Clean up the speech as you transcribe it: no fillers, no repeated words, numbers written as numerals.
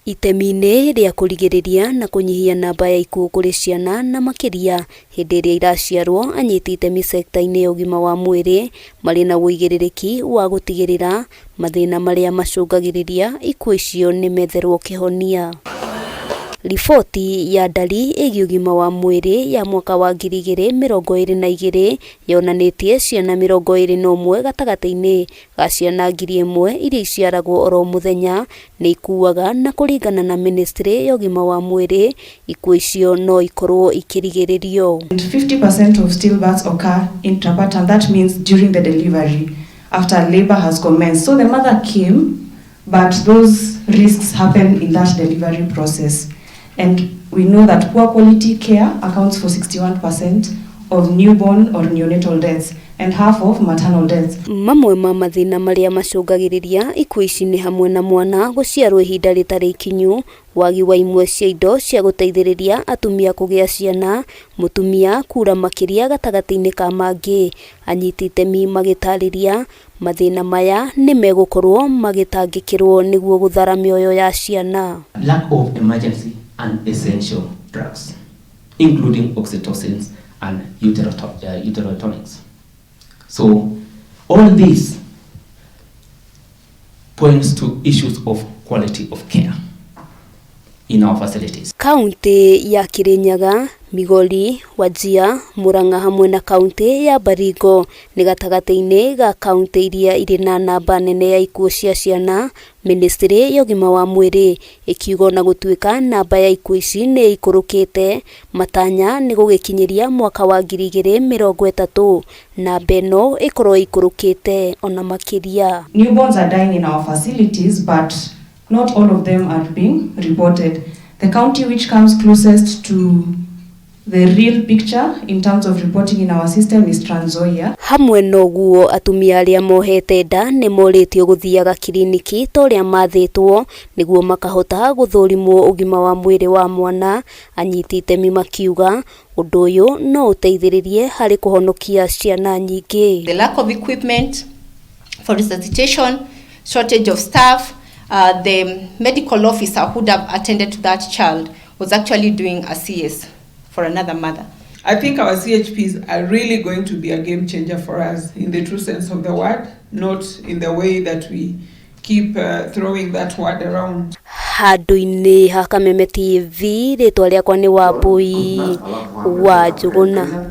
Itemi-inĩ rĩa kũrigĩrĩria na kũnyihia namba ya ikuũ kũrĩ ciana na makĩria hĩndĩ ĩrĩa iraciarwo, anyiti itemi sekta-inĩ ya ũgima wa mwĩrĩ marĩ na wĩigĩrĩrĩki wa gũtigĩrĩra mathĩna marĩa macũngagĩrĩria ikuũ icio nĩ metherwo kĩhonia. Riboti ya NDARI ĩgiĩ ũgima wa mwĩrĩ ya mwaka wa 2022 yonanĩtie ciana 21 gatagatĩ-inĩ ga ciana 1000 iria iciaragwo oro mũthenya nĩ ikuaga, na kũringana na Ministry ya ũgima wa mwĩrĩ ikuũ icio no ikorwo ikĩrigĩrĩrio. 50% of stillbirths occur intrapartum, that means during the delivery after labor has commenced. So the mother came, but those risks happen in that delivery process. And we know that poor quality care accounts for 61% of newborn or neonatal deaths and half of maternal deaths. Mamwe ma mathĩna marĩa macũngagĩrĩria ikuũ ici nĩ hamwe na mwana gũciarwo ihinda rĩtarĩ ikinyu, wagi wa imwe cia indo cia gũteithĩrĩria atumia kũgĩa ciana, mũtumia KUURA makĩria gatagatĩ-inĩ ka mangĩ. Anyiti itemi magĩtarĩria mathĩna maya nĩ megũkorwo magĩtangĩkĩrwo nĩguo gũthara mĩoyo ya ciana. Lack of emergency and essential drugs, including oxytocins and uterotonics. So all this points to issues of quality of care in our facilities. Kaunti ya Kirinyaga, Migori, Wajir, Murang'a hamwe na kaunti ya Baringo nĩ gatagatĩ-inĩ ga kaunti iria irĩ na namba nene ya ikuũ cia ciana. Ministry ya ũgima wa mwĩrĩ ĩkiuga na gũtuĩka namba ya ikuũ ici nĩ ikũrũkĩte, matanya nĩ gũgĩkinyĩria mwaka wa 2030 namba ĩno ĩkorwo ikũrũkĩte ona makĩria. Newborns are dying in our facilities, but not all of them are being reported. The county which comes closest to the real picture in terms of reporting in our system is Trans Nzoia. Hamwe noguo atumia arĩa mohete nda nĩ morĩtio gũthiaga kiriniki ta ũrĩa mathĩtwo nĩguo makahota gũthũrimwo ũgima wa mwĩrĩ wa mwana. Anyiti itemi makiuga ũndũ ũyũ no ũteithĩrĩrie harĩ kũhonokia ciana nyingĩ. The lack of equipment for resuscitation, shortage of staff, the medical officer who would have attended to that child was actually doing a CS for another mother. I think our CHPs are really going to be a game changer for us in the true sense of the word, not in the way that we keep throwing that word around. Handũ-inĩ ha Kameme TV, rĩtwa rĩakwa nĩ Wambui wa Njũgũna.